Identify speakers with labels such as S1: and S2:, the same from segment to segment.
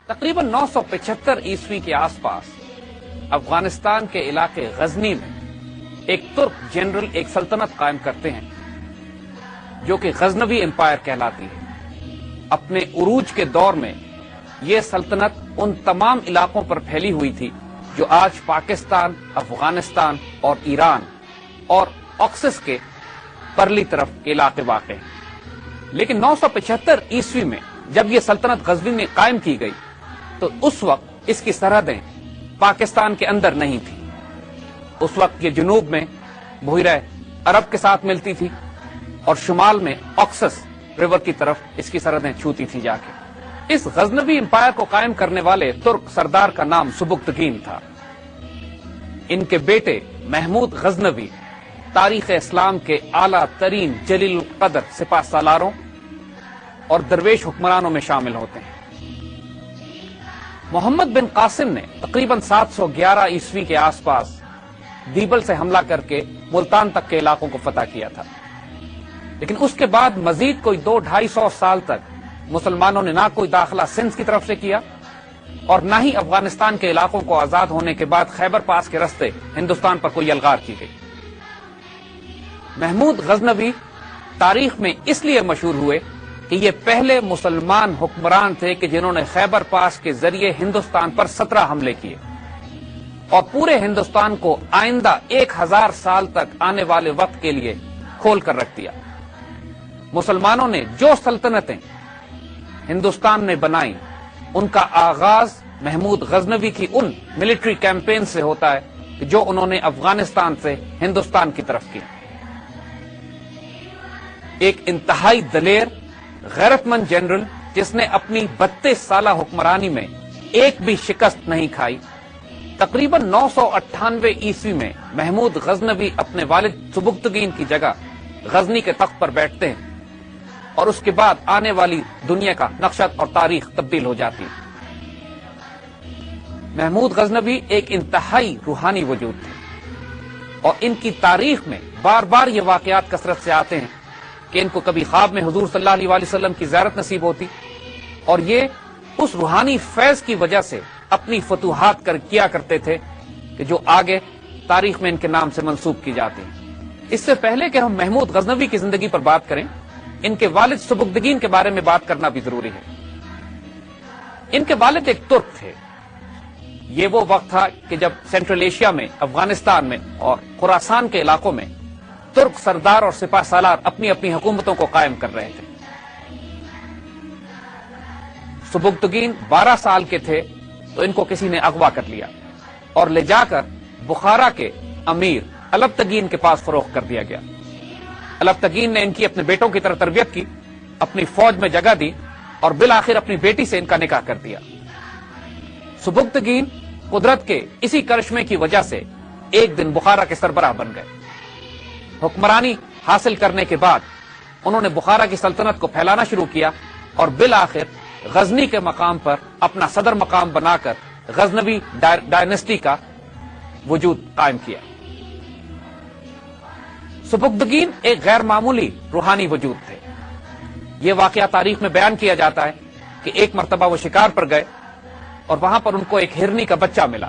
S1: تقریباً 975 عیسوی کے آس پاس افغانستان کے علاقے غزنی میں ایک ترک جنرل ایک سلطنت قائم کرتے ہیں جو کہ غزنوی امپائر کہلاتی ہے۔ اپنے عروج کے دور میں یہ سلطنت ان تمام علاقوں پر پھیلی ہوئی تھی جو آج پاکستان، افغانستان اور ایران اور آکسس کے پرلی طرف کے علاقے واقع ہیں۔ لیکن 975 عیسوی میں جب یہ سلطنت غزنی میں قائم کی گئی تو اس وقت اس کی سرحدیں پاکستان کے اندر نہیں تھی۔ اس وقت یہ جنوب میں بحیرہ عرب کے ساتھ ملتی تھی اور شمال میں آکسس ریور کی طرف اس کی سرحدیں چھوتی تھی جا کے۔ اس غزنوی امپائر کو قائم کرنے والے ترک سردار کا نام سبکتگین تھا۔ ان کے بیٹے محمود غزنوی تاریخ اسلام کے اعلیٰ ترین جلیل القدر سپہ سالاروں اور درویش حکمرانوں میں شامل ہوتے ہیں۔ محمد بن قاسم نے تقریباً 711 عیسوی کے آس پاس دیبل سے حملہ کر کے ملتان تک کے علاقوں کو فتح کیا تھا، لیکن اس کے بعد مزید کوئی 200-250 سال تک مسلمانوں نے نہ کوئی داخلہ سندھ کی طرف سے کیا اور نہ ہی افغانستان کے علاقوں کو آزاد ہونے کے بعد خیبر پاس کے رستے ہندوستان پر کوئی یلغار کی گئی۔ محمود غزنوی تاریخ میں اس لیے مشہور ہوئے کہ یہ پہلے مسلمان حکمران تھے کہ جنہوں نے خیبر پاس کے ذریعے ہندوستان پر 17 حملے کیے اور پورے ہندوستان کو آئندہ 1000 سال تک آنے والے وقت کے لیے کھول کر رکھ دیا۔ مسلمانوں نے جو سلطنتیں ہندوستان نے بنائیں ان کا آغاز محمود غزنوی کی ان ملٹری کیمپین سے ہوتا ہے جو انہوں نے افغانستان سے ہندوستان کی طرف کی۔ ایک انتہائی دلیر غیرت مند جنرل جس نے اپنی 32 سالہ حکمرانی میں ایک بھی شکست نہیں کھائی، تقریباً 998 عیسوی میں محمود غزنوی اپنے والد سبکتگین کی جگہ غزنی کے تخت پر بیٹھتے ہیں اور اس کے بعد آنے والی دنیا کا نقشہ اور تاریخ تبدیل ہو جاتی ہے۔ محمود غزنوی ایک انتہائی روحانی وجود تھے اور ان کی تاریخ میں بار بار یہ واقعات کثرت سے آتے ہیں کہ ان کو کبھی خواب میں حضور صلی اللہ علیہ وسلم کی زیارت نصیب ہوتی اور یہ اس روحانی فیض کی وجہ سے اپنی فتوحات کیا کرتے تھے کہ جو آگے تاریخ میں ان کے نام سے منسوب کی جاتی ہیں۔ اس سے پہلے کہ ہم محمود غزنوی کی زندگی پر بات کریں، ان کے والد سبکتگین کے بارے میں بات کرنا بھی ضروری ہے۔ ان کے والد ایک ترک تھے۔ یہ وہ وقت تھا کہ جب سینٹرل ایشیا میں، افغانستان میں اور خراسان کے علاقوں میں ترک سردار اور سپہ سالار اپنی اپنی حکومتوں کو قائم کر رہے تھے۔ سبکتگین 12 سال کے تھے تو ان کو کسی نے اغوا کر لیا اور لے جا کر بخارا کے امیر الپتگین کے پاس فروخت کر دیا گیا۔ الپتگین نے ان کی اپنے بیٹوں کی طرح تربیت کی، اپنی فوج میں جگہ دی اور بالآخر اپنی بیٹی سے ان کا نکاح کر دیا۔ سبکتگین قدرت کے اسی کرشمے کی وجہ سے ایک دن بخارا کے سربراہ بن گئے۔ حکمرانی حاصل کرنے کے بعد انہوں نے بخارا کی سلطنت کو پھیلانا شروع کیا اور بالآخر غزنی کے مقام پر اپنا صدر مقام بنا کر غزنوی ڈائنسٹی کا وجود قائم کیا۔ سبکتگین ایک غیر معمولی روحانی وجود تھے۔ یہ واقعہ تاریخ میں بیان کیا جاتا ہے کہ ایک مرتبہ وہ شکار پر گئے اور وہاں پر ان کو ایک ہرنی کا بچہ ملا۔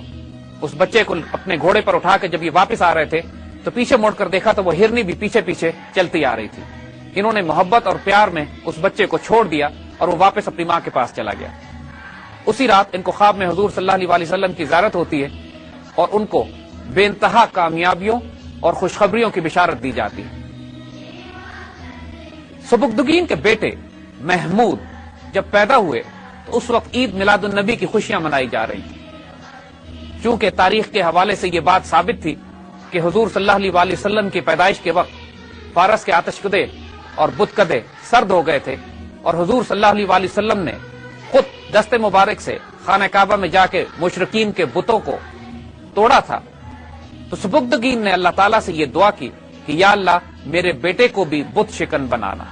S1: اس بچے کو اپنے گھوڑے پر اٹھا کے جب یہ واپس آ رہے تھے تو پیچھے موڑ کر دیکھا تو وہ ہرنی بھی پیچھے پیچھے چلتی آ رہی تھی۔ انہوں نے محبت اور پیار میں اس بچے کو چھوڑ دیا اور وہ واپس اپنی ماں کے پاس چلا گیا۔ اسی رات ان کو خواب میں حضور صلی اللہ علیہ وسلم کی زیارت ہوتی ہے اور ان کو بے انتہا کامیابیوں اور خوشخبریوں کی بشارت دی جاتی ہے۔ سبکتگین کے بیٹے محمود جب پیدا ہوئے تو اس وقت عید میلاد النبی کی خوشیاں منائی جا رہی تھیں۔ چونکہ تاریخ کے حوالے سے یہ بات ثابت تھی کہ حضور صلی اللہ علیہ وسلم کی پیدائش کے وقت فارس کے آتش کدے اور بت کدے سرد ہو گئے تھے اور حضور صلی اللہ علیہ وسلم نے خود دست مبارک سے خانہ کعبہ میں جا کے مشرکین کے بتوں کو توڑا تھا، تو سبکتگین نے اللہ تعالیٰ سے یہ دعا کی کہ یا اللہ میرے بیٹے کو بھی بت شکن بنانا۔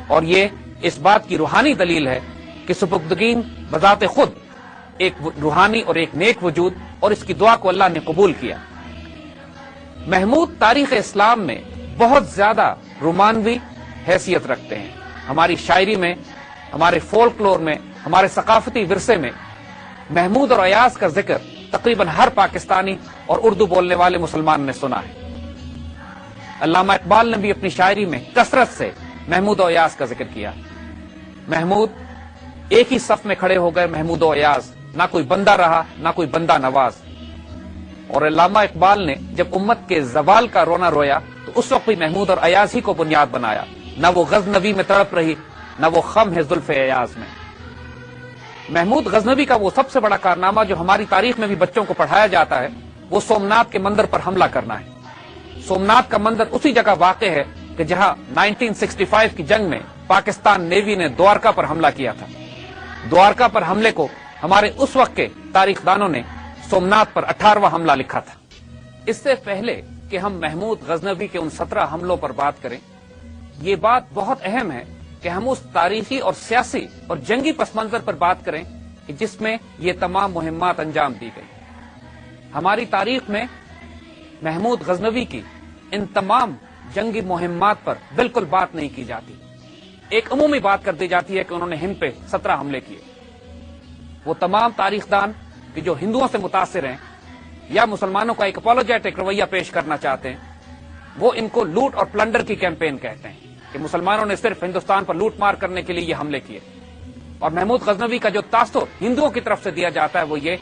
S1: اور یہ اس بات کی روحانی دلیل ہے کہ سبکتگین بذات خود ایک روحانی اور ایک نیک وجود، اور اس کی دعا کو اللہ نے قبول کیا۔ محمود تاریخ اسلام میں بہت زیادہ رومانوی حیثیت رکھتے ہیں۔ ہماری شاعری میں، ہمارے فولکلور میں ہمارے ثقافتی ورثے میں محمود اور ایاز کا ذکر تقریباً ہر پاکستانی اور اردو بولنے والے مسلمان نے سنا ہے۔ علامہ اقبال نے بھی اپنی شاعری میں کثرت سے محمود و ایاز کا ذکر کیا۔ محمود ایک ہی صف میں کھڑے ہو گئے، محمود و ایاز، نہ کوئی بندہ رہا نہ کوئی بندہ نواز۔ اور علامہ اقبال نے جب امت کے زوال کا رونا رویا تو اس وقت بھی محمود اور ایاز ہی کو بنیاد بنایا، نہ وہ غزنوی میں تڑپ رہی نہ وہ خم ہے زلف ایاز میں۔ محمود غزنوی کا وہ سب سے بڑا کارنامہ جو ہماری تاریخ میں بھی بچوں کو پڑھایا جاتا ہے، وہ سومناتھ کے مندر پر حملہ کرنا ہے۔ سومناتھ کا مندر اسی جگہ واقع ہے کہ جہاں 1965 کی جنگ میں پاکستان نیوی نے دوارکا پر حملہ کیا تھا۔ دوارکا پر حملے کو ہمارے اس وقت کے تاریخ دانوں نے سومناتھ پر 18واں حملہ لکھا تھا۔ اس سے پہلے کہ ہم محمود غزنوی کے ان 17 حملوں پر بات کریں، یہ بات بہت اہم ہے کہ ہم اس تاریخی اور سیاسی اور جنگی پس منظر پر بات کریں کہ جس میں یہ تمام مہمات انجام دی گئی۔ ہماری تاریخ میں محمود غزنوی کی ان تمام جنگی مہمات پر بالکل بات نہیں کی جاتی۔ ایک عمومی بات کر دی جاتی ہے کہ انہوں نے ہند پہ 17 حملے کیے۔ وہ تمام تاریخ دان کہ جو ہندوؤں سے متاثر ہیں یا مسلمانوں کا ایک اپولوجیٹک رویہ پیش کرنا چاہتے ہیں، وہ ان کو لوٹ اور پلنڈر کی کیمپین کہتے ہیں کہ مسلمانوں نے صرف ہندوستان پر لوٹ مار کرنے کے لیے یہ حملے کیے۔ اور محمود غزنوی کا جو تاثر ہندوؤں کی طرف سے دیا جاتا ہے وہ یہ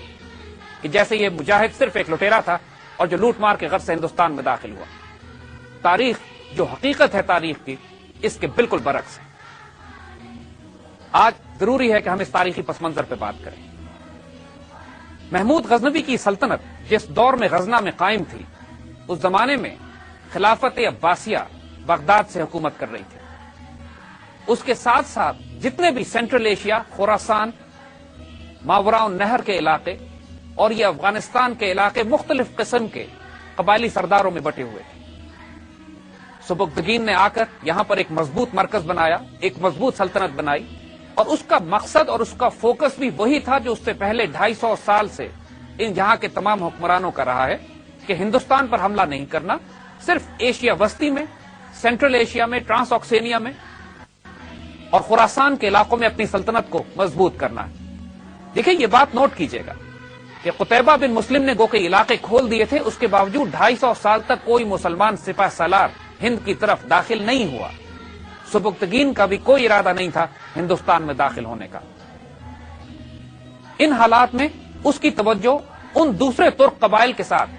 S1: کہ جیسے یہ مجاہد صرف ایک لٹیرا تھا اور جو لوٹ مار کے غرض سے ہندوستان میں داخل ہوا۔ تاریخ جو حقیقت ہے تاریخ کی، اس کے بالکل برعکس ہے۔ آج ضروری ہے کہ ہم اس تاریخی پس منظر پہ بات کریں۔ محمود غزنوی کی سلطنت جس دور میں غزنہ میں قائم تھی، اس زمانے میں خلافت عباسیہ بغداد سے حکومت کر رہی تھی۔ اس کے ساتھ ساتھ جتنے بھی سینٹرل ایشیا، خراسان، ماوراء النہر کے علاقے اور یہ افغانستان کے علاقے مختلف قسم کے قبائلی سرداروں میں بٹے ہوئے تھے۔ سبکتگین نے آ کر یہاں پر ایک مضبوط مرکز بنایا، ایک مضبوط سلطنت بنائی، اور اس کا مقصد اور اس کا فوکس بھی وہی تھا جو اس سے پہلے 250 سال سے ان یہاں کے تمام حکمرانوں کا رہا ہے کہ ہندوستان پر حملہ نہیں کرنا، صرف ایشیا وسطی میں، سینٹرل ایشیا میں، ٹرانس آکسینیا میں اور خراسان کے علاقوں میں اپنی سلطنت کو مضبوط کرنا ہے۔ دیکھیں یہ بات نوٹ کیجئے گا کہ قتیبہ بن مسلم نے گو کے علاقے کھول دیے تھے، اس کے باوجود 250 سال تک کوئی مسلمان سپہ سالار ہند کی طرف داخل نہیں ہوا۔ سبکتگین کا بھی کوئی ارادہ نہیں تھا ہندوستان میں داخل ہونے کا۔ ان حالات میں اس کی توجہ ان دوسرے ترک قبائل کے ساتھ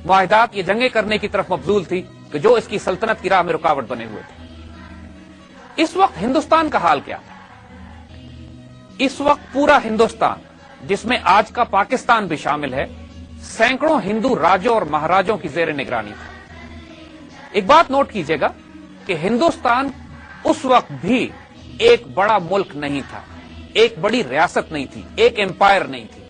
S1: معاہدات یا جنگیں کرنے کی طرف مبذول تھی کہ جو اس کی سلطنت کی راہ میں رکاوٹ بنے ہوئے تھے۔ اس وقت ہندوستان کا حال کیا تھا؟ اس وقت پورا ہندوستان، جس میں آج کا پاکستان بھی شامل ہے، سینکڑوں ہندو راجوں اور مہاراجوں کی زیر نگرانی تھا۔ ایک بات نوٹ کیجئے گا کہ ہندوستان اس وقت بھی ایک بڑا ملک نہیں تھا، ایک بڑی ریاست نہیں تھی، ایک امپائر نہیں تھی۔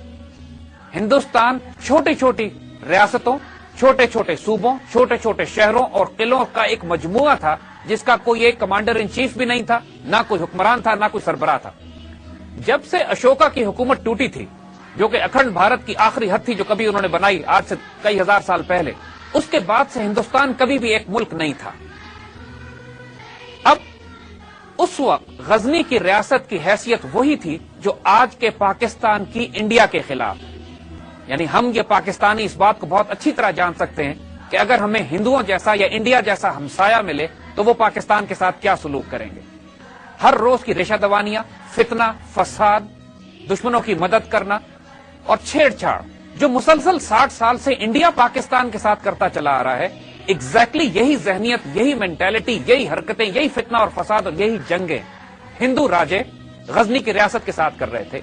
S1: ہندوستان چھوٹی چھوٹی ریاستوں، چھوٹے چھوٹے صوبوں، چھوٹے چھوٹے شہروں اور قلعوں کا ایک مجموعہ تھا جس کا کوئی ایک کمانڈر ان چیف بھی نہیں تھا، نہ کوئی حکمران تھا، نہ کوئی سربراہ تھا۔ جب سے اشوکا کی حکومت ٹوٹی تھی، جو کہ اکھنڈ بھارت کی آخری حد تھی جو کبھی انہوں نے بنائی آج سے کئی ہزار سال پہلے، اس کے بعد سے ہندوستان کبھی بھی ایک ملک نہیں تھا۔ اب اس وقت غزنی کی ریاست کی حیثیت وہی تھی جو آج کے پاکستان کی انڈیا کے خلاف، یعنی ہم یہ پاکستانی اس بات کو بہت اچھی طرح جان سکتے ہیں کہ اگر ہمیں ہندوؤں جیسا یا انڈیا جیسا ہمسایہ ملے تو وہ پاکستان کے ساتھ کیا سلوک کریں گے۔ ہر روز کی ریشہ دوانیاں، فتنہ، فساد، دشمنوں کی مدد کرنا اور چھیڑ چھاڑ جو مسلسل 60 سال سے انڈیا پاکستان کے ساتھ کرتا چلا آ رہا ہے، ایگزیکٹلی یہی ذہنیت، یہی مینٹیلٹی، یہی حرکتیں، یہی فتنہ اور فساد اور یہی جنگیں ہندو راجے غزنی کی ریاست کے ساتھ کر رہے تھے۔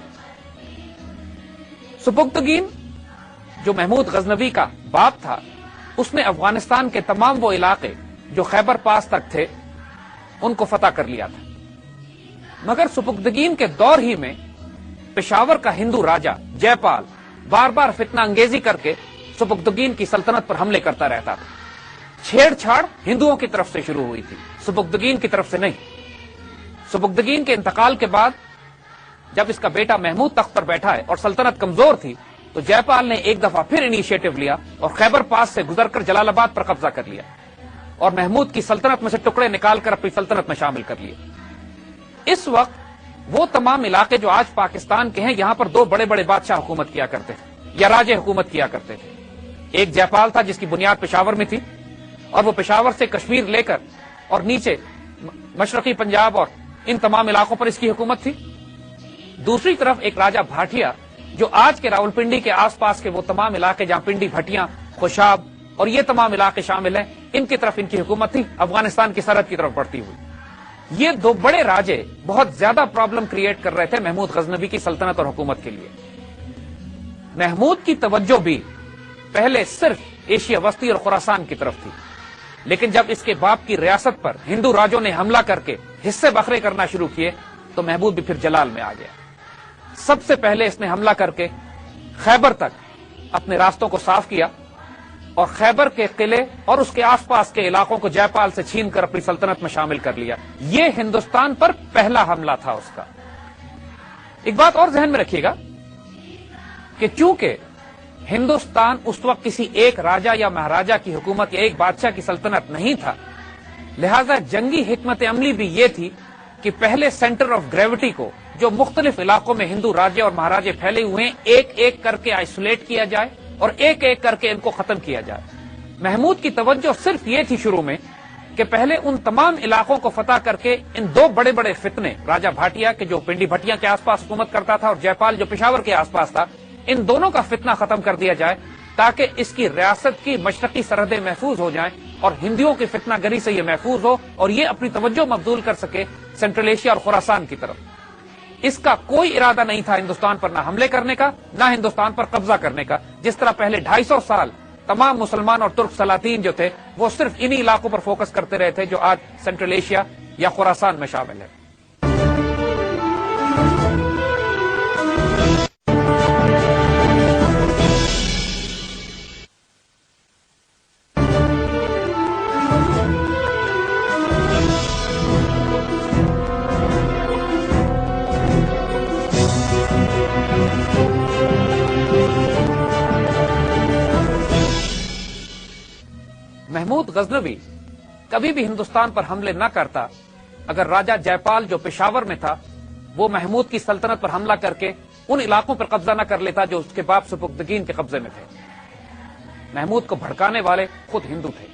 S1: سبکتگین جو محمود غزنوی کا باپ تھا، اس نے افغانستان کے تمام وہ علاقے جو خیبر پاس تک تھے ان کو فتح کر لیا تھا، مگر سبکتگین کے دور ہی میں پشاور کا ہندو راجہ جے پال بار بار فتنہ انگیزی کر کے سبکتگین کی سلطنت پر حملے کرتا رہتا تھا۔ چھیڑ چھاڑ ہندوؤں کی طرف سے شروع ہوئی تھی، سبکتگین کی طرف سے نہیں۔ سبکتگین کے انتقال کے بعد جب اس کا بیٹا محمود تخت پر بیٹھا ہے اور سلطنت کمزور تھی تو جے پال نے ایک دفعہ پھر انیشیٹو لیا اور خیبر پاس سے گزر کر جلال آباد پر قبضہ کر لیا اور محمود کی سلطنت میں سے ٹکڑے نکال کر اپنی سلطنت میں شامل کر لیے۔ اس وقت وہ تمام علاقے جو آج پاکستان کے ہیں، یہاں پر دو بڑے بڑے بادشاہ حکومت کیا کرتے تھے یا راجے حکومت کیا کرتے تھے. ایک جے پال تھا جس کی بنیاد پشاور میں تھی، اور وہ پشاور سے کشمیر لے کر اور نیچے مشرقی پنجاب اور ان تمام علاقوں پر اس کی حکومت تھی. دوسری طرف ایک راجہ بھاٹیا جو آج کے راولپنڈی کے آس پاس کے وہ تمام علاقے جہاں پنڈی، بھٹیاں، خوشاب اور یہ تمام علاقے شامل ہیں، ان کی طرف ان کی حکومت تھی، افغانستان کی سرحد کی طرف بڑھتی ہوئی. یہ دو بڑے راجے بہت زیادہ پرابلم کریٹ کر رہے تھے محمود غزنوی کی سلطنت اور حکومت کے لیے. محمود کی توجہ بھی پہلے صرف ایشیا وسطی اور خراسان کی طرف تھی، لیکن جب اس کے باپ کی ریاست پر ہندو راجوں نے حملہ کر کے حصے بکھرے کرنا شروع کیے تو محمود بھی پھر جلال میں آ گیا. سب سے پہلے اس نے حملہ کر کے خیبر تک اپنے راستوں کو صاف کیا اور خیبر کے قلعے اور اس کے آس پاس کے علاقوں کو جے پال سے چھین کر اپنی سلطنت میں شامل کر لیا. یہ ہندوستان پر پہلا حملہ تھا اس کا. ایک بات اور ذہن میں رکھیے گا کہ چونکہ ہندوستان اس وقت کسی ایک راجہ یا مہاراجہ کی حکومت یا ایک بادشاہ کی سلطنت نہیں تھا، لہذا جنگی حکمت عملی بھی یہ تھی کہ پہلے سینٹر آف گریوٹی کو جو مختلف علاقوں میں ہندو راجے اور مہاراجے پھیلے ہوئے ہیں ایک ایک کر کے آئسولیٹ کیا جائے اور ایک ایک کر کے ان کو ختم کیا جائے. محمود کی توجہ صرف یہ تھی شروع میں کہ پہلے ان تمام علاقوں کو فتح کر کے ان دو بڑے بڑے فتنے، راجہ بھاٹیا کے جو پنڈی بھٹیاں کے آس پاس حکومت کرتا تھا اور جے پال جو پشاور کے آس پاس تھا، ان دونوں کا فتنہ ختم کر دیا جائے تاکہ اس کی ریاست کی مشرقی سرحدیں محفوظ ہو جائیں اور ہندیوں کی فتنہ گری سے یہ محفوظ ہو اور یہ اپنی توجہ مبذول کر سکے سینٹرل ایشیا اور خراسان کی طرف. اس کا کوئی ارادہ نہیں تھا ہندوستان پر نہ حملے کرنے کا نہ ہندوستان پر قبضہ کرنے کا. جس طرح پہلے 250 سال تمام مسلمان اور ترک سلاطین جو تھے وہ صرف انہی علاقوں پر فوکس کرتے رہے تھے جو آج سینٹرل ایشیا یا خراسان میں شامل ہے. محمود غزنوی کبھی بھی ہندوستان پر حملے نہ کرتا اگر راجہ جے پال جو پشاور میں تھا وہ محمود کی سلطنت پر حملہ کر کے ان علاقوں پر قبضہ نہ کر لیتا جو اس کے باپ سبکتگین کے قبضے میں تھے. محمود کو بھڑکانے والے خود ہندو تھے،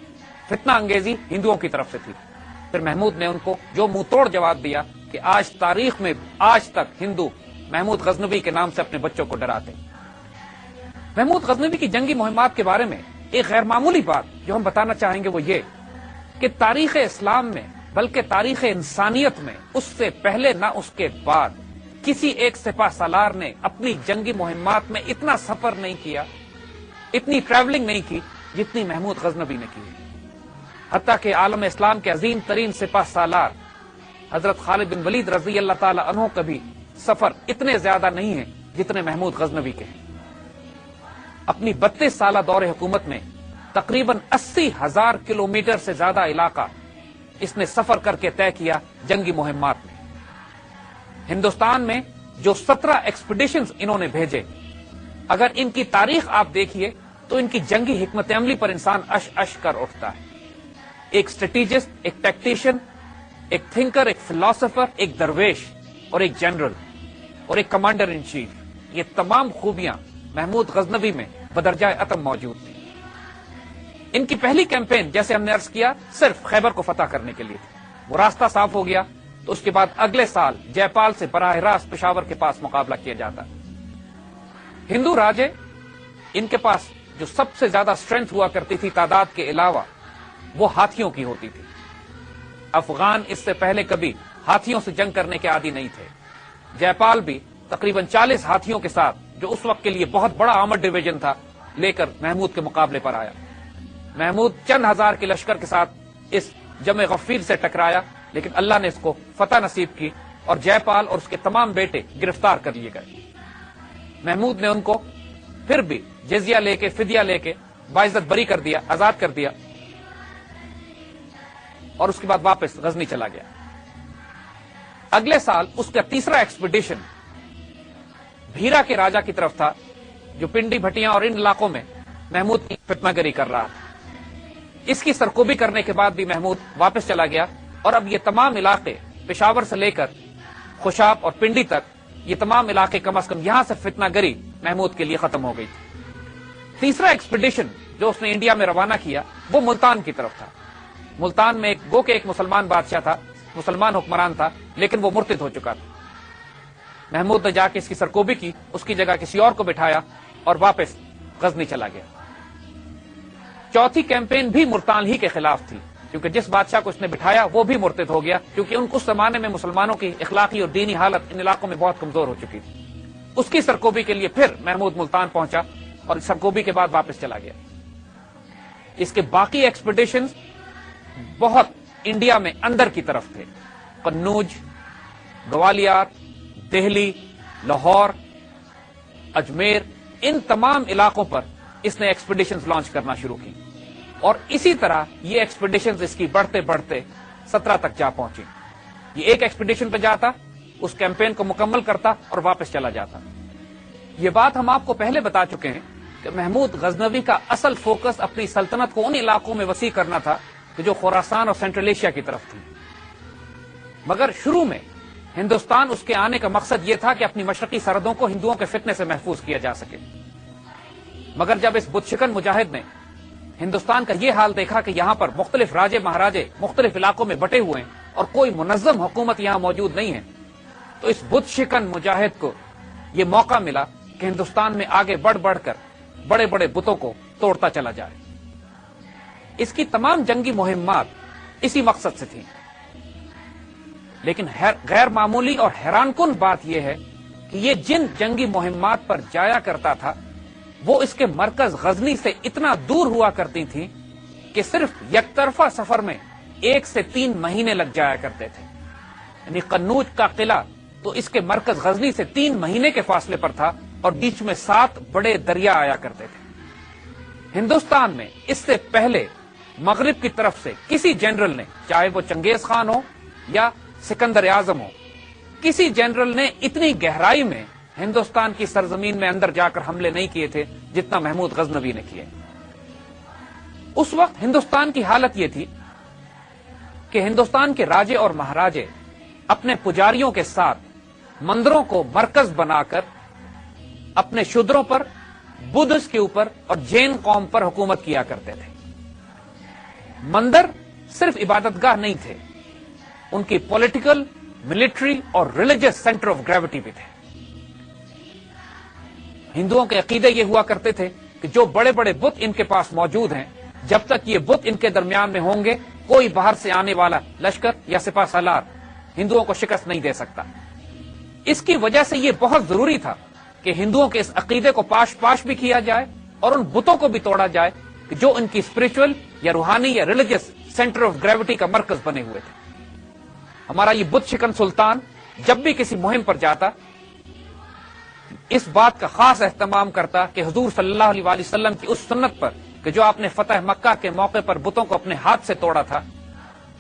S1: فتنہ انگیزی ہندوؤں کی طرف سے تھی. پھر محمود نے ان کو جو منہ توڑ جواب دیا کہ آج تاریخ میں آج تک ہندو محمود غزنوی کے نام سے اپنے بچوں کو ڈراتے. محمود غزنوی کی جنگی مہمات کے بارے میں ایک غیر معمولی بات جو ہم بتانا چاہیں گے وہ یہ کہ تاریخ اسلام میں بلکہ تاریخ انسانیت میں اس سے پہلے نہ اس کے بعد کسی ایک سپاہ سالار نے اپنی جنگی مہمات میں اتنا سفر نہیں کیا، اتنی ٹریولنگ نہیں کی جتنی محمود غزنوی نے کی. حتیٰ کہ عالم اسلام کے عظیم ترین سپاہ سالار حضرت خالد بن ولید رضی اللہ تعالی عنہ کا بھی سفر اتنے زیادہ نہیں ہیں جتنے محمود غزنوی کے ہیں. اپنی 32 سالہ دور حکومت میں تقریباً 80,000 کلومیٹر سے زیادہ علاقہ اس نے سفر کر کے طے کیا جنگی مہمات میں. ہندوستان میں جو 17 ایکسپیڈیشنز انہوں نے بھیجے، اگر ان کی تاریخ آپ دیکھیے تو ان کی جنگی حکمت عملی پر انسان اش اش کر اٹھتا ہے. ایک اسٹریٹجسٹ، ایک ٹیکٹیشین، ایک تھنکر، ایک فلاسفر، ایک درویش اور ایک جنرل اور ایک کمانڈر ان چیف، یہ تمام خوبیاں محمود غزنوی میں بدرجہ اتم موجود تھی. ان کی پہلی کیمپین جیسے ہم نے عرض کیا صرف خیبر کو فتح کرنے کے لیے تھی. وہ راستہ صاف ہو گیا تو اس کے بعد اگلے سال جے پال سے براہ راست پشاور کے پاس مقابلہ کیا جاتا. ہندو راجے ان کے پاس جو سب سے زیادہ اسٹرینتھ ہوا کرتی تھی تعداد کے علاوہ وہ ہاتھیوں کی ہوتی تھی. افغان اس سے پہلے کبھی ہاتھیوں سے جنگ کرنے کے عادی نہیں تھے. جے پال بھی تقریباً 40 ہاتھیوں کے ساتھ جو اس وقت کے لیے بہت بڑا آرمڈ ڈویژن تھا لے کر محمود کے مقابلے پر آیا. محمود چند ہزار کے لشکر کے ساتھ اس جمع غفیر سے ٹکرایا لیکن اللہ نے اس کو فتح نصیب کی اور جے پال اور اس کے تمام بیٹے گرفتار کر لیے گئے. محمود نے ان کو پھر بھی جزیہ لے کے فدیہ لے کے باعزت بری کر دیا، آزاد کر دیا اور اس کے بعد واپس غزنی چلا گیا. اگلے سال اس کا تیسرا ایکسپیڈیشن بھیرا کے راجہ کی طرف تھا جو پنڈی بھٹیاں اور ان علاقوں میں محمود کی فتنہ گری کر رہا تھا. اس کی سرکوبی کرنے کے بعد بھی محمود واپس چلا گیا اور اب یہ تمام علاقے پشاور سے لے کر خوشاب اور پنڈی تک یہ تمام علاقے کم از کم یہاں سے فتنہ گری محمود کے لیے ختم ہو گئی تھی۔ تیسرا ایکسپیڈیشن جو اس نے انڈیا میں روانہ کیا وہ ملتان کی طرف تھا۔ ملتان میں ایک مسلمان بادشاہ تھا، مسلمان حکمران تھا، لیکن وہ مرتد ہو چکا تھا۔ محمود نے جا کے اس کی سرکوبی کی، اس کی جگہ کسی اور کو بٹھایا اور واپس غزنی چلا گیا۔ چوتھی کیمپین بھی ملتان ہی کے خلاف تھی، کیونکہ جس بادشاہ کو اس نے بٹھایا وہ بھی مرتد ہو گیا، کیونکہ اس زمانے میں مسلمانوں کی اخلاقی اور دینی حالت ان علاقوں میں بہت کمزور ہو چکی تھی۔ اس کی سرکوبی کے لیے پھر محمود ملتان پہنچا اور سرکوبی کے بعد واپس چلا گیا۔ اس کے باقی ایکسپیڈیشنز بہت انڈیا میں اندر کی طرف تھے، قنوج، گوالیار، دہلی، لاہور، اجمیر، ان تمام علاقوں پر اس نے ایکسپیڈیشنز لانچ کرنا شروع کی، اور اسی طرح یہ ایکسپیڈیشنز اس کی بڑھتے بڑھتے 17 تک جا پہنچی۔ یہ ایک ایکسپیڈیشن پہ جاتا، اس کیمپین کو مکمل کرتا اور واپس چلا جاتا۔ یہ بات ہم آپ کو پہلے بتا چکے ہیں کہ محمود غزنوی کا اصل فوکس اپنی سلطنت کو ان علاقوں میں وسیع کرنا تھا کہ جو خراسان اور سینٹرل ایشیا کی طرف تھی، مگر شروع میں ہندوستان اس کے آنے کا مقصد یہ تھا کہ اپنی مشرقی سرحدوں کو ہندوؤں کے فتنے سے محفوظ کیا جا سکے۔ مگر جب اس بت شکن مجاہد نے ہندوستان کا یہ حال دیکھا کہ یہاں پر مختلف راجے مہاراجے مختلف علاقوں میں بٹے ہوئے ہیں اور کوئی منظم حکومت یہاں موجود نہیں ہے، تو اس بت شکن مجاہد کو یہ موقع ملا کہ ہندوستان میں آگے بڑھ بڑھ کر بڑے بڑے بتوں کو توڑتا چلا جائے۔ اس کی تمام جنگی مہمات اسی مقصد سے تھیں، لیکن غیر معمولی اور حیران کن بات یہ ہے کہ یہ جن جنگی مہمات پر جایا کرتا تھا وہ اس کے مرکز غزنی سے اتنا دور ہوا کرتی تھیں کہ صرف یک طرفہ سفر میں 1 سے 3 مہینے لگ جایا کرتے تھے۔ یعنی قنوج کا قلعہ تو اس کے مرکز غزنی سے 3 مہینے کے فاصلے پر تھا، اور بیچ میں 7 بڑے دریا آیا کرتے تھے۔ ہندوستان میں اس سے پہلے مغرب کی طرف سے کسی جنرل نے، چاہے وہ چنگیز خان ہو یا سکندر اعظم ہو، کسی جنرل نے اتنی گہرائی میں ہندوستان کی سرزمین میں اندر جا کر حملے نہیں کیے تھے جتنا محمود غزنوی نے کیے۔ اس وقت ہندوستان کی حالت یہ تھی کہ ہندوستان کے راجے اور مہاراجے اپنے پجاریوں کے ساتھ مندروں کو مرکز بنا کر اپنے شودروں پر، بدھسٹ کے اوپر اور جین قوم پر حکومت کیا کرتے تھے۔ مندر صرف عبادت گاہ نہیں تھے، ان کی پولیٹیکل، ملٹری اور ریلیجس سینٹر آف گریوٹی بھی تھے۔ ہندوؤں کے عقیدے یہ ہوا کرتے تھے کہ جو بڑے بڑے بت ان کے پاس موجود ہیں، جب تک یہ بت ان کے درمیان میں ہوں گے، کوئی باہر سے آنے والا لشکر یا سپہ سالار ہندوؤں کو شکست نہیں دے سکتا۔ اس کی وجہ سے یہ بہت ضروری تھا کہ ہندوؤں کے اس عقیدے کو پاش پاش بھی کیا جائے اور ان بتوں کو بھی توڑا جائے کہ جو ان کی اسپرچل یا روحانی یا ریلیجس سینٹر آف گریوٹی کا مرکز بنے ہوئے تھے۔ ہمارا یہ بت شکن سلطان جب بھی کسی مہم پر جاتا، اس بات کا خاص اہتمام کرتا کہ حضور صلی اللہ علیہ وآلہ وسلم کی اس سنت پر کہ جو آپ نے فتح مکہ کے موقع پر بتوں کو اپنے ہاتھ سے توڑا تھا،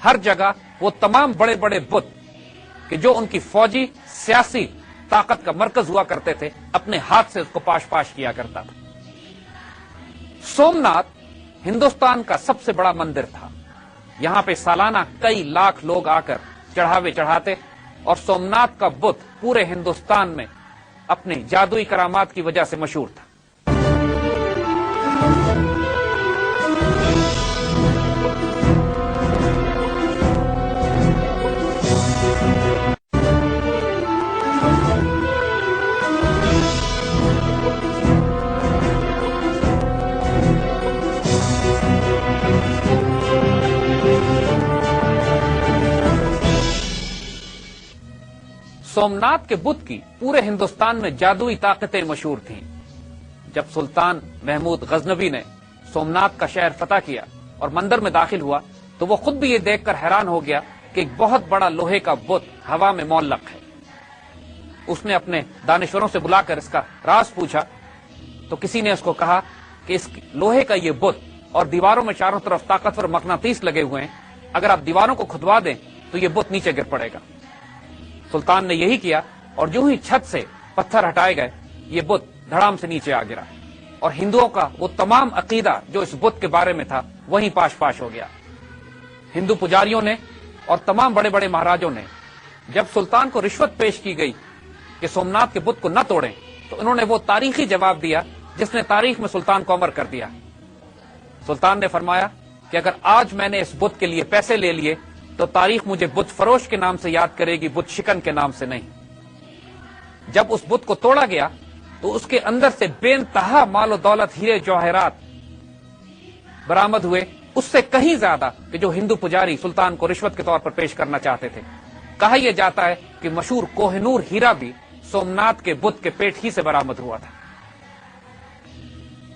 S1: ہر جگہ وہ تمام بڑے بڑے بت کہ جو ان کی فوجی سیاسی طاقت کا مرکز ہوا کرتے تھے، اپنے ہاتھ سے اس کو پاش پاش کیا کرتا تھا۔ سومناتھ ہندوستان کا سب سے بڑا مندر تھا، یہاں پہ سالانہ کئی لاکھ لوگ آ کر چڑھاوے چڑھاتے، اور سومناتھ کا بت پورے ہندوستان میں اپنی جادوئی کرامات کی وجہ سے مشہور تھا۔ سومناتھ کے بت کی پورے ہندوستان میں جادوئی طاقتیں مشہور تھیں۔ جب سلطان محمود غزنوی نے سومناتھ کا شہر فتح کیا اور مندر میں داخل ہوا تو وہ خود بھی یہ دیکھ کر حیران ہو گیا کہ ایک بہت بڑا لوہے کا بت ہوا میں معلق ہے۔ اس نے اپنے دانشوروں سے بلا کر اس کا راز پوچھا تو کسی نے اس کو کہا کہ اس لوہے کا یہ بت اور دیواروں میں چاروں طرف طاقتور مقناطیس لگے ہوئے ہیں، اگر آپ دیواروں کو کھدوا دیں تو یہ بت نیچے گر پڑے گا۔ سلطان نے یہی کیا، اور جو ہی چھت سے پتھر ہٹائے گئے یہ بت دھڑام سے نیچے آ گرا، اور ہندوؤں کا وہ تمام عقیدہ جو اس بت کے بارے میں تھا وہیں پاش پاش ہو گیا۔ ہندو پجاریوں نے اور تمام بڑے بڑے مہاراجوں نے جب سلطان کو رشوت پیش کی گئی کہ سومناتھ کے بت کو نہ توڑیں تو انہوں نے وہ تاریخی جواب دیا جس نے تاریخ میں سلطان کو امر کر دیا. سلطان نے فرمایا کہ اگر آج میں نے اس بت کے لیے پیسے لے لیے تو تاریخ مجھے بت فروش کے نام سے یاد کرے گی, بت شکن کے نام سے نہیں. جب اس بت کو توڑا گیا تو اس کے اندر سے بے انتہا مال و دولت, ہیرے جواہرات برآمد ہوئے, اس سے کہیں زیادہ کہ جو ہندو پجاری سلطان کو رشوت کے طور پر پیش کرنا چاہتے تھے. کہا یہ جاتا ہے کہ مشہور کوہ نور ہیرا بھی سومناتھ کے بت کے پیٹ ہی سے برآمد ہوا تھا.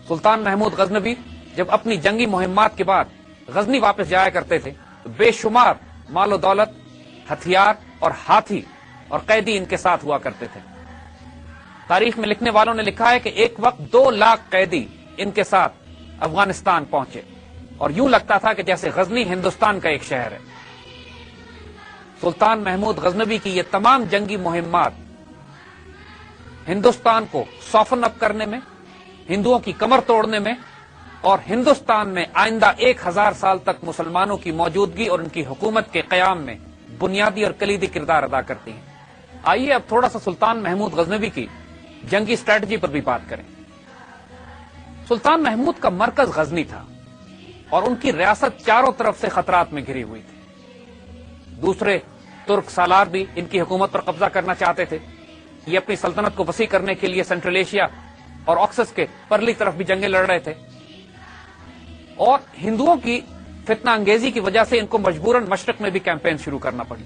S1: سلطان محمود غزنوی جب اپنی جنگی مہمات کے بعد غزنی واپس جایا کرتے تھے تو بے شمار مال و دولت, ہتھیار اور ہاتھی اور قیدی ان کے ساتھ ہوا کرتے تھے. تاریخ میں لکھنے والوں نے لکھا ہے کہ ایک وقت 2 لاکھ قیدی ان کے ساتھ افغانستان پہنچے اور یوں لگتا تھا کہ جیسے غزنی ہندوستان کا ایک شہر ہے. سلطان محمود غزنوی کی یہ تمام جنگی مہمات ہندوستان کو سافن اپ کرنے میں, ہندوؤں کی کمر توڑنے میں اور ہندوستان میں آئندہ 1000 سال تک مسلمانوں کی موجودگی اور ان کی حکومت کے قیام میں بنیادی اور کلیدی کردار ادا کرتی ہیں. آئیے اب تھوڑا سا سلطان محمود غزنوی کی جنگی اسٹریٹجی پر بھی بات کریں. سلطان محمود کا مرکز غزنی تھا اور ان کی ریاست چاروں طرف سے خطرات میں گھری ہوئی تھی. دوسرے ترک سالار بھی ان کی حکومت پر قبضہ کرنا چاہتے تھے. یہ اپنی سلطنت کو وسیع کرنے کے لیے سینٹرل ایشیا اور آکسس کے پرلی طرف بھی جنگیں لڑ رہے تھے اور ہندوؤں کی فتنہ انگیزی کی وجہ سے ان کو مجبوراً مشرق میں بھی کیمپین شروع کرنا پڑی.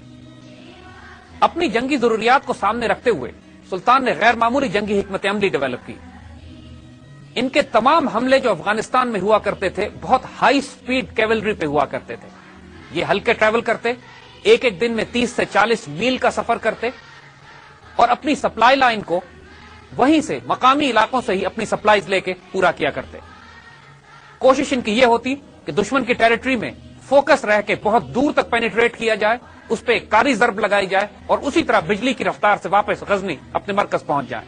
S1: اپنی جنگی ضروریات کو سامنے رکھتے ہوئے سلطان نے غیر معمولی جنگی حکمت عملی ڈیولپ کی. ان کے تمام حملے جو افغانستان میں ہوا کرتے تھے بہت ہائی سپیڈ کیولری پہ ہوا کرتے تھے. یہ ہلکے ٹریول کرتے, ایک ایک دن میں 30 سے 40 میل کا سفر کرتے اور اپنی سپلائی لائن کو وہیں سے مقامی علاقوں سے ہی اپنی سپلائیز لے کے پورا کیا کرتے. کوشش ان کی یہ ہوتی کہ دشمن کی ٹیریٹری میں فوکس رہ کے بہت دور تک پینیٹریٹ کیا جائے, اس پہ ایک کاری ضرب لگائی جائے اور اسی طرح بجلی کی رفتار سے واپس غزنی اپنے مرکز پہنچ جائیں.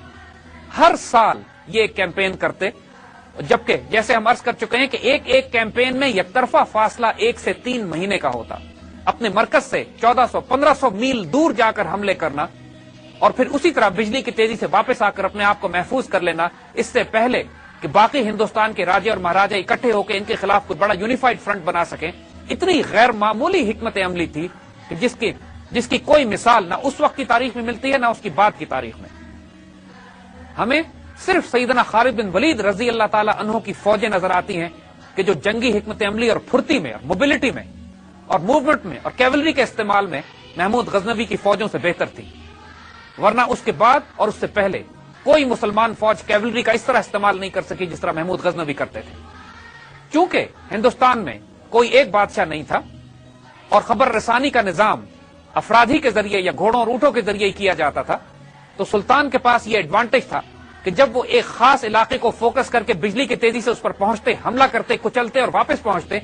S1: ہر سال یہ ایک کیمپین کرتے, جبکہ جیسے ہم عرض کر چکے ہیں کہ ایک ایک کیمپین میں یک طرفہ فاصلہ 1 سے 3 مہینے کا ہوتا. اپنے مرکز سے 1400-1500 میل دور جا کر حملے کرنا اور پھر اسی طرح بجلی کی تیزی سے واپس آ کر اپنے آپ کو محفوظ کر لینا, اس سے پہلے کہ باقی ہندوستان کے راجے اور مہاراجے اکٹھے ہو کے ان کے خلاف کوئی بڑا یونیفائڈ فرنٹ بنا سکیں. اتنی غیر معمولی حکمت عملی تھی کہ جس کی کوئی مثال نہ اس وقت کی تاریخ میں ملتی ہے نہ اس کی بعد کی تاریخ میں. ہمیں صرف سیدنا خالد بن ولید رضی اللہ تعالی عنہ کی فوجیں نظر آتی ہیں کہ جو جنگی حکمت عملی اور پھرتی میں اور موبلٹی میں اور موومنٹ میں اور کیولری کے استعمال میں محمود غزنوی کی فوجوں سے بہتر تھی, ورنہ اس کے بعد اور اس سے پہلے کوئی مسلمان فوج کیولری کا اس طرح استعمال نہیں کر سکی جس طرح محمود غزنوی کرتے تھے. چونکہ ہندوستان میں کوئی ایک بادشاہ نہیں تھا اور خبر رسانی کا نظام افرادی کے ذریعے یا گھوڑوں اور اونٹوں کے ذریعے کیا جاتا تھا, تو سلطان کے پاس یہ ایڈوانٹیج تھا کہ جب وہ ایک خاص علاقے کو فوکس کر کے بجلی کی تیزی سے اس پر پہنچتے, حملہ کرتے, کچلتے اور واپس پہنچتے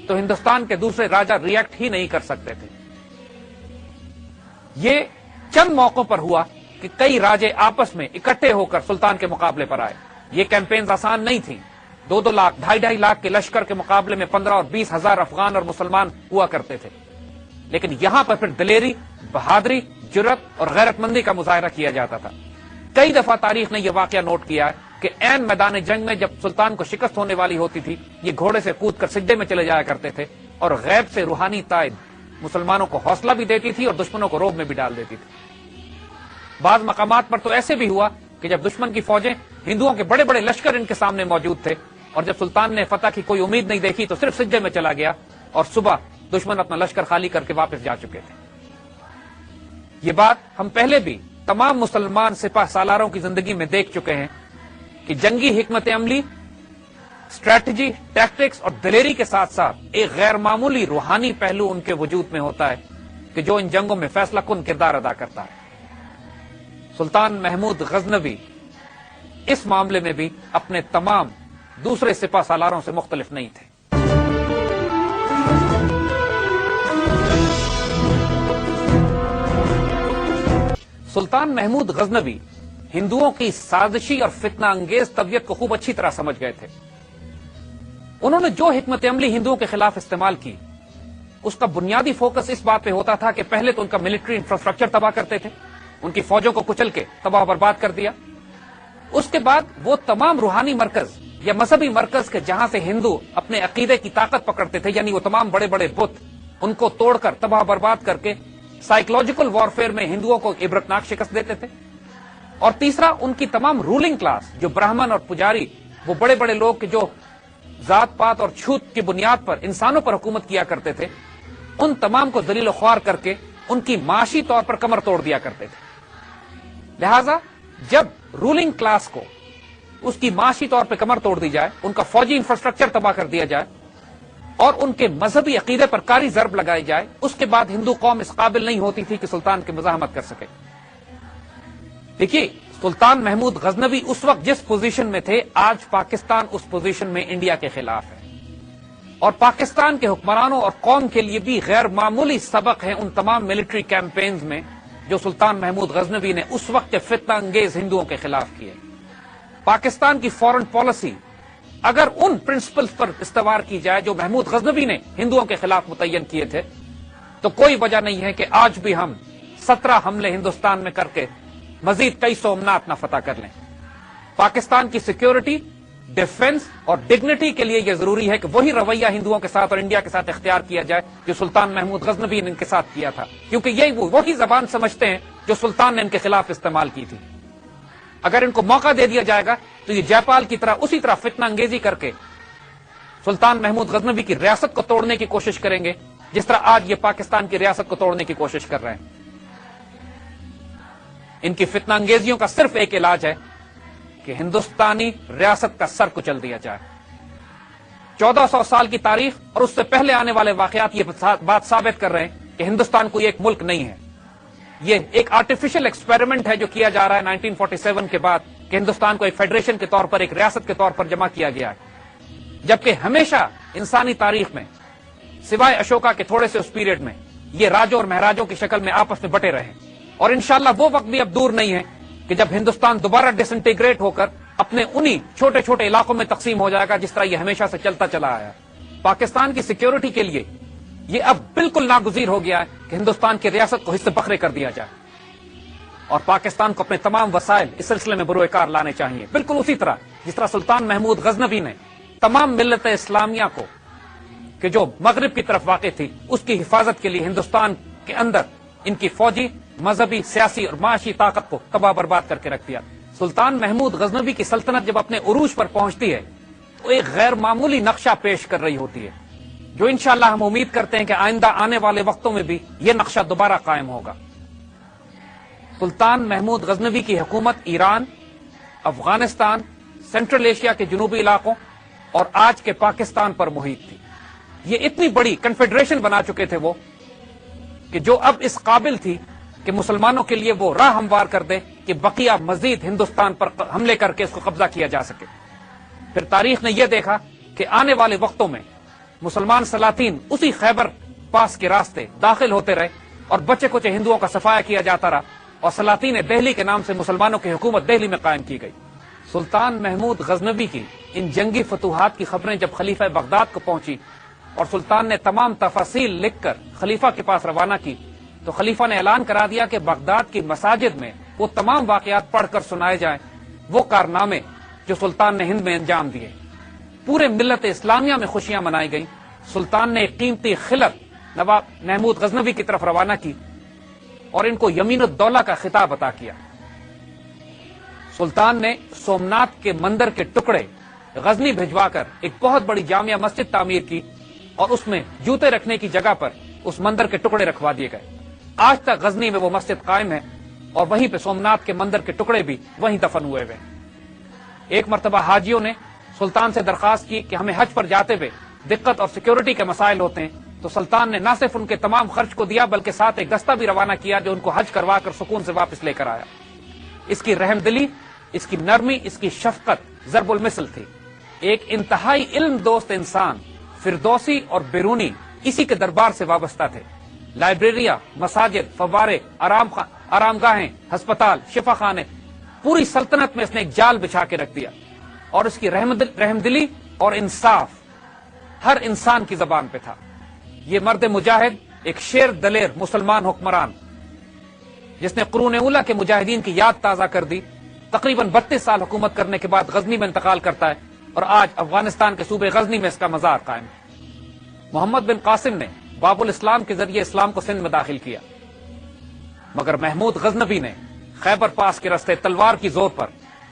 S1: تو ہندوستان کے دوسرے راجہ ریئیکٹ ہی نہیں کر سکتے تھے. یہ چند موقعوں پر ہوا کہ کئی راجے آپس میں اکٹھے ہو کر سلطان کے مقابلے پر آئے. یہ کیمپینز آسان نہیں تھیں. 2-2 لاکھ 2.5 لاکھ کے لشکر کے مقابلے میں 15 اور 20 ہزار افغان اور مسلمان ہوا کرتے تھے. لیکن یہاں پر پھر دلیری, بہادری, جرت اور غیرت مندی کا مظاہرہ کیا جاتا تھا. کئی دفعہ تاریخ نے یہ واقعہ نوٹ کیا ہے کہ عین میدان جنگ میں جب سلطان کو شکست ہونے والی ہوتی تھی یہ گھوڑے سے کود کر سجدے میں چلے جایا کرتے تھے اور غیب سے روحانی تائید مسلمانوں کو حوصلہ بھی دیتی تھی اور دشمنوں کو روب میں بھی ڈال دیتی تھی. بعض مقامات پر تو ایسے بھی ہوا کہ جب دشمن کی فوجیں, ہندوؤں کے بڑے بڑے لشکر ان کے سامنے موجود تھے اور جب سلطان نے فتح کی کوئی امید نہیں دیکھی تو صرف سجدے میں چلا گیا اور صبح دشمن اپنا لشکر خالی کر کے واپس جا چکے تھے. یہ بات ہم پہلے بھی تمام مسلمان سپاہ سالاروں کی زندگی میں دیکھ چکے ہیں کہ جنگی حکمت عملی, اسٹریٹجی, ٹیکٹکس اور دلیری کے ساتھ ساتھ ایک غیر معمولی روحانی پہلو ان کے وجود میں ہوتا ہے کہ جو ان جنگوں میں فیصلہ کن کردار ادا کرتا ہے. سلطان محمود غزنوی اس معاملے میں بھی اپنے تمام دوسرے سپاہ سالاروں سے مختلف نہیں تھے. سلطان محمود غزنوی ہندوؤں کی سازشی اور فتنہ انگیز طبیعت کو خوب اچھی طرح سمجھ گئے تھے. انہوں نے جو حکمت عملی ہندوؤں کے خلاف استعمال کی اس کا بنیادی فوکس اس بات پہ ہوتا تھا کہ پہلے تو ان کا ملٹری انفراسٹرکچر تباہ کرتے تھے، ان کی فوجوں کو کچل کے تباہ برباد کر دیا. اس کے بعد وہ تمام روحانی مرکز یا مذہبی مرکز کے جہاں سے ہندو اپنے عقیدے کی طاقت پکڑتے تھے، یعنی وہ تمام بڑے بڑے بت، ان کو توڑ کر تباہ برباد کر کے سائیکولوجیکل وارفیئر میں ہندوؤں کو عبرتناک شکست دیتے تھے. اور تیسرا، ان کی تمام رولنگ کلاس جو برہمن اور پجاری، وہ بڑے بڑے لوگ کہ جو ذات پات اور چھوت کی بنیاد پر انسانوں پر حکومت کیا کرتے تھے، ان تمام کو ذلیل و خوار کر کے ان کی معاشی طور پر کمر توڑ دیا کرتے تھے. لہذا جب رولنگ کلاس کو اس کی معاشی طور پہ کمر توڑ دی جائے، ان کا فوجی انفراسٹرکچر تباہ کر دیا جائے اور ان کے مذہبی عقیدے پر کاری ضرب لگائی جائے، اس کے بعد ہندو قوم اس قابل نہیں ہوتی تھی کہ سلطان کی مزاحمت کر سکے. دیکھیے، سلطان محمود غزنوی اس وقت جس پوزیشن میں تھے، آج پاکستان اس پوزیشن میں انڈیا کے خلاف ہے. اور پاکستان کے حکمرانوں اور قوم کے لیے بھی غیر معمولی سبق ہے ان تمام ملٹری کیمپینز میں جو سلطان محمود غزنوی نے اس وقت کے فتنہ انگیز ہندوؤں کے خلاف کیے. پاکستان کی فورن پالیسی اگر ان پرنسپلز پر استوار کی جائے جو محمود غزنوی نے ہندوؤں کے خلاف متعین کیے تھے، تو کوئی وجہ نہیں ہے کہ آج بھی ہم 17 حملے ہندوستان میں کر کے مزید کئی سومنات نہ فتح کر لیں. پاکستان کی سیکیورٹی، ڈیفنس اور ڈگنیٹی کے لیے یہ ضروری ہے کہ وہی رویہ ہندوؤں کے ساتھ اور انڈیا کے ساتھ اختیار کیا جائے جو سلطان محمود غزنوی نے ان کے ساتھ کیا تھا، کیونکہ یہ وہی زبان سمجھتے ہیں جو سلطان نے ان کے خلاف استعمال کی تھی. اگر ان کو موقع دے دیا جائے گا تو یہ جے پال کی طرح اسی طرح فتنہ انگیزی کر کے سلطان محمود غزنوی کی ریاست کو توڑنے کی کوشش کریں گے، جس طرح آج یہ پاکستان کی ریاست کو توڑنے کی کوشش کر رہے ہیں. ان کی فتنہ انگیزیوں کا صرف ایک علاج ہے کہ ہندوستانی ریاست کا سر کچل دیا جائے. 1400 سال کی تاریخ اور اس سے پہلے آنے والے واقعات یہ بات ثابت کر رہے ہیں کہ ہندوستان کوئی ایک ملک نہیں ہے. یہ ایک آرٹیفیشل ایکسپیریمنٹ ہے جو کیا جا رہا ہے 1947 کے بعد کہ ہندوستان کو ایک فیڈریشن کے طور پر، ایک ریاست کے طور پر جمع کیا گیا ہے، جبکہ ہمیشہ انسانی تاریخ میں سوائے اشوکا کے تھوڑے سے اس پیریڈ میں یہ راجوں اور مہاراجوں کی شکل میں آپس میں بٹے رہے. اور انشاءاللہ وہ وقت بھی اب دور نہیں ہے کہ جب ہندوستان دوبارہ ڈس انٹیگریٹ ہو کر اپنے انہی چھوٹے چھوٹے علاقوں میں تقسیم ہو جائے گا جس طرح یہ ہمیشہ سے چلتا چلا آیا. پاکستان کی سیکیورٹی کے لیے یہ اب بالکل ناگزیر ہو گیا ہے کہ ہندوستان کی ریاست کو حصے بکھرے کر دیا جائے، اور پاکستان کو اپنے تمام وسائل اس سلسلے میں بروئے کار لانے چاہیے، بالکل اسی طرح جس طرح سلطان محمود غزنوی نے تمام ملت اسلامیہ کو کہ جو مغرب کی طرف واقع تھی اس کی حفاظت کے لیے ہندوستان کے اندر ان کی فوجی، مذہبی، سیاسی اور معاشی طاقت کو تباہ برباد کر کے رکھ دیا. سلطان محمود غزنوی کی سلطنت جب اپنے عروج پر پہنچتی ہے تو ایک غیر معمولی نقشہ پیش کر رہی ہوتی ہے جو انشاءاللہ ہم امید کرتے ہیں کہ آئندہ آنے والے وقتوں میں بھی یہ نقشہ دوبارہ قائم ہوگا. سلطان محمود غزنوی کی حکومت ایران، افغانستان، سینٹرل ایشیا کے جنوبی علاقوں اور آج کے پاکستان پر محیط تھی. یہ اتنی بڑی کنفیڈریشن بنا چکے تھے وہ کہ جو اب اس قابل تھی کہ مسلمانوں کے لیے وہ راہ ہموار کر دے کہ بقیہ مزید ہندوستان پر حملے کر کے اس کو قبضہ کیا جا سکے. پھر تاریخ نے یہ دیکھا کہ آنے والے وقتوں میں مسلمان سلاطین اسی خیبر پاس کے راستے داخل ہوتے رہے اور بچے کچے ہندوؤں کا صفایا کیا جاتا رہا اور سلاطین دہلی کے نام سے مسلمانوں کی حکومت دہلی میں قائم کی گئی. سلطان محمود غزنوی کی ان جنگی فتوحات کی خبریں جب خلیفہ بغداد کو پہنچی اور سلطان نے تمام تفاصیل لکھ کر خلیفہ کے پاس روانہ کی تو خلیفہ نے اعلان کرا دیا کہ بغداد کی مساجد میں وہ تمام واقعات پڑھ کر سنائے جائیں، وہ کارنامے جو سلطان نے ہند میں انجام دیے. پورے ملت اسلامیہ میں خوشیاں منائی گئیں. سلطان نے ایک قیمتی خلعت نواب محمود غزنوی کی طرف روانہ کی اور ان کو یمین الدولہ کا خطاب عطا کیا. سلطان نے سومنات کے مندر کے ٹکڑے غزنی بھجوا کر ایک بہت بڑی جامع مسجد تعمیر کی اور اس میں جوتے رکھنے کی جگہ پر اس مندر کے ٹکڑے رکھوا دیے گئے. آج تک غزنی میں وہ مسجد قائم ہے اور وہیں پہ سومنات کے مندر کے ٹکڑے بھی وہیں دفن ہوئے ہوئے. ایک مرتبہ حاجیوں نے سلطان سے درخواست کی کہ ہمیں حج پر جاتے ہوئے دقت اور سیکیورٹی کے مسائل ہوتے ہیں، تو سلطان نے نہ صرف ان کے تمام خرچ کو دیا بلکہ ساتھ ایک دستہ بھی روانہ کیا جو ان کو حج کروا کر سکون سے واپس لے کر آیا. اس کی رحم دلی، اس کی نرمی، اس کی شفقت ضرب المثل تھی. ایک انتہائی علم دوست انسان، فردوسی اور بیرونی اسی کے دربار سے وابستہ تھے. لائبریریاں، مساجد، فوارے، آرام گاہیں، ہسپتال، شفا خانے، پوری سلطنت میں اس نے ایک جال بچھا کے رکھ دیا اور اس کی رحم دلی اور انصاف ہر انسان کی زبان پہ تھا. یہ مرد مجاہد ایک شیر دلیر مسلمان حکمران جس نے قرون اولیٰ کے مجاہدین کی یاد تازہ کر دی، تقریباً 32 سال حکومت کرنے کے بعد غزنی میں انتقال کرتا ہے اور آج افغانستان کے صوبے غزنی میں اس کا مزار قائم ہے۔ محمد بن قاسم نے باب الاسلام کے ذریعے اسلام کو سندھ میں داخل کیا، مگر محمود غزنوی نے خیبر پاس کے راستے تلوار کی زور پر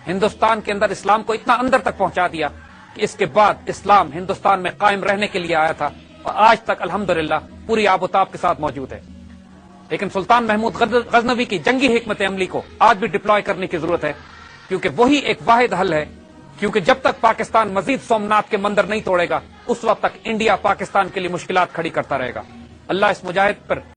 S1: ہندوستان کے اندر اسلام کو اتنا اندر تک پہنچا دیا کہ اس کے بعد اسلام ہندوستان میں قائم رہنے کے لیے آیا تھا اور آج تک الحمدللہ پوری آب و تاب کے ساتھ موجود ہے۔ لیکن سلطان محمود غزنوی کی جنگی حکمت عملی کو آج بھی ڈپلوائے کرنے کی ضرورت ہے، کیونکہ وہی ایک واحد حل ہے، کیونکہ جب تک پاکستان مزید سومنات کے مندر نہیں توڑے گا اس وقت تک انڈیا پاکستان کے لیے مشکلات کھڑی کرتا رہے گا۔ اللہ اس مجاہد پر